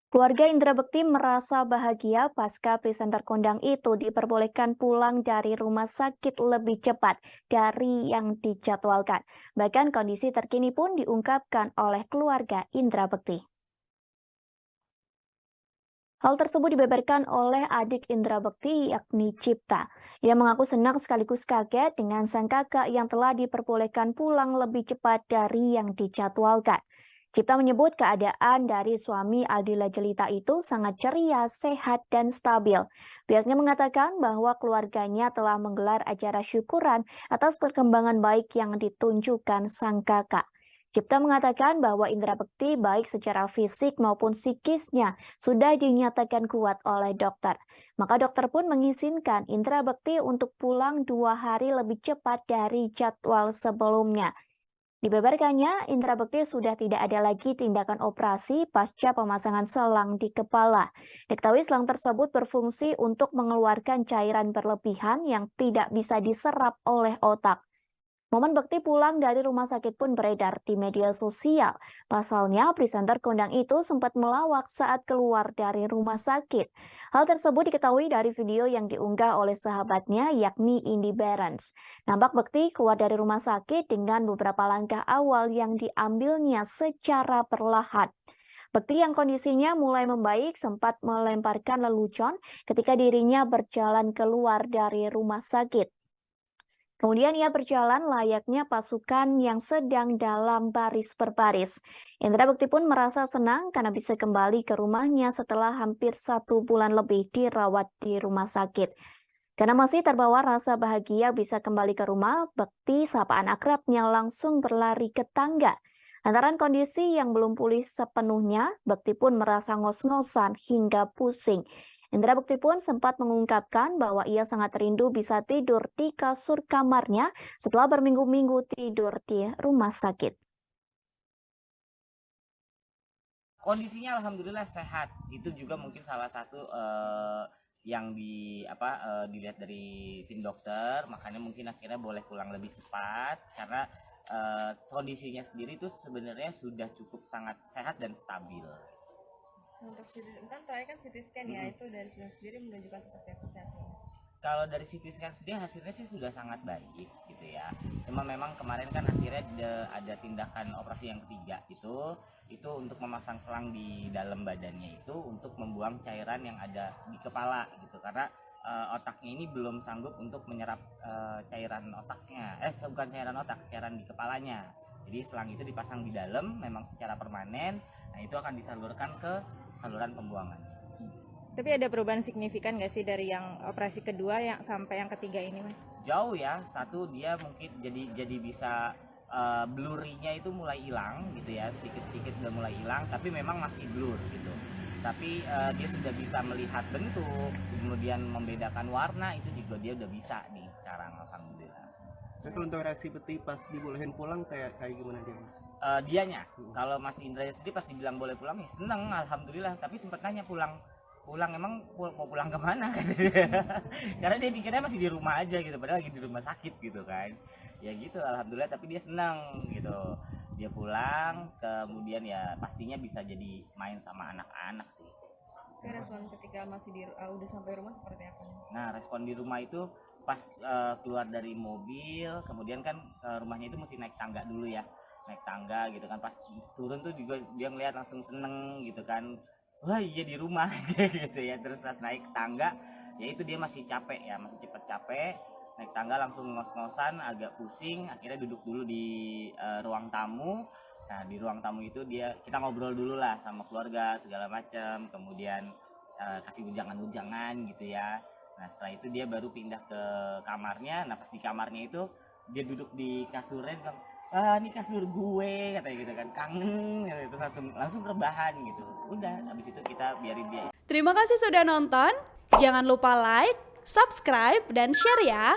Keluarga Indra Bekti merasa bahagia pasca presenter kondang itu diperbolehkan pulang dari rumah sakit lebih cepat dari yang dijadwalkan. Bahkan kondisi terkini pun diungkapkan oleh keluarga Indra Bekti. Hal tersebut dibeberkan oleh adik Indra Bekti yakni Cipta. Ia mengaku senang sekaligus kaget dengan sang kakak yang telah diperbolehkan pulang lebih cepat dari yang dijadwalkan. Cipta menyebut keadaan dari suami Aldila Jelita itu sangat ceria, sehat, dan stabil. Pihaknya mengatakan bahwa keluarganya telah menggelar acara syukuran atas perkembangan baik yang ditunjukkan sang kakak. Cipta mengatakan bahwa Indra Bekti baik secara fisik maupun psikisnya sudah dinyatakan kuat oleh dokter. Maka dokter pun mengizinkan Indra Bekti untuk pulang 2 hari lebih cepat dari jadwal sebelumnya. Dibeberkannya, Indra Bekti sudah tidak ada lagi tindakan operasi pasca pemasangan selang di kepala. Diketahui selang tersebut berfungsi untuk mengeluarkan cairan berlebihan yang tidak bisa diserap oleh otak. Momen Bekti pulang dari rumah sakit pun beredar di media sosial. Pasalnya, presenter kondang itu sempat melawak saat keluar dari rumah sakit. Hal tersebut diketahui dari video yang diunggah oleh sahabatnya yakni Indy Barens. Nampak Bekti keluar dari rumah sakit dengan beberapa langkah awal yang diambilnya secara perlahan. Bekti yang kondisinya mulai membaik sempat melemparkan lelucon ketika dirinya berjalan keluar dari rumah sakit. Kemudian ia berjalan layaknya pasukan yang sedang dalam baris berbaris. Indra Bekti pun merasa senang karena bisa kembali ke rumahnya setelah hampir 1 bulan lebih dirawat di rumah sakit. Karena masih terbawa rasa bahagia bisa kembali ke rumah, Bekti sapaan akrabnya langsung berlari ke tangga. Lantaran kondisi yang belum pulih sepenuhnya, Bekti pun merasa ngos-ngosan hingga pusing. Indra Bekti pun sempat mengungkapkan bahwa ia sangat rindu bisa tidur di kasur kamarnya setelah berminggu-minggu tidur di rumah sakit. Kondisinya alhamdulillah sehat. Itu juga mungkin salah satu yang dilihat dari tim dokter, makanya mungkin akhirnya boleh pulang lebih cepat karena kondisinya sendiri itu sebenarnya sudah cukup sangat sehat dan stabil. Untuk kan terakhir kan CT scan ya, itu dari scan sendiri menunjukkan seperti apa sih hasilnya? Kalau dari CT scan sendiri hasilnya sih sudah sangat baik gitu ya. Cuma memang kemarin kan akhirnya ada tindakan operasi yang ketiga itu untuk memasang selang di dalam badannya itu untuk membuang cairan yang ada di kepala gitu karena otaknya ini belum sanggup untuk menyerap cairan otaknya. Bukan cairan otak, cairan di kepalanya. Jadi selang itu dipasang di dalam memang secara permanen. Nah, itu akan disalurkan ke saluran pembuangan. Tapi ada perubahan signifikan nggak sih dari yang operasi kedua yang sampai yang ketiga ini, Mas? Jauh ya. Satu, dia mungkin jadi bisa blurry-nya itu mulai hilang gitu ya, sedikit-sedikit udah mulai hilang, tapi memang masih blur gitu. Tapi dia sudah bisa melihat bentuk, kemudian membedakan warna, itu juga dia udah bisa nih sekarang, alhamdulillah. Nah, kalau untuk reaksi Bekti pas dibolehin pulang kayak gimana dia, Mas? Dianya, kalau Mas Indra sendiri pas dibilang boleh pulang, ya seneng, alhamdulillah. Tapi sempat nanya pulang emang mau pulang kemana? Karena dia pikirnya masih di rumah aja gitu, padahal lagi di rumah sakit gitu kan. Ya gitu, alhamdulillah. Tapi dia seneng gitu. Dia pulang, kemudian ya pastinya bisa jadi main sama anak-anak sih. Tapi respon ketika masih udah sampai rumah seperti apa? Nah, respon di rumah itu pas keluar dari mobil, kemudian kan rumahnya itu mesti naik tangga dulu ya, naik tangga gitu kan. Pas turun tuh juga dia ngeliat langsung seneng gitu kan, wah iya di rumah gitu ya. Terus pas naik tangga, ya itu dia masih capek ya, masih cepet capek. Naik tangga langsung ngos-ngosan, agak pusing, akhirnya duduk dulu di ruang tamu. Nah, di ruang tamu itu kita ngobrol dulu lah sama keluarga segala macam, kemudian kasih ujangan-ujangan gitu ya. Nah, setelah itu dia baru pindah ke kamarnya. Nah, pas di kamarnya itu dia duduk di kasurnya, ini kasur gue katanya gitu kan, kangen gitu. Terus langsung rebahan gitu. Udah, habis itu kita biarin dia. Terima kasih sudah nonton. Jangan lupa like, subscribe, dan share ya.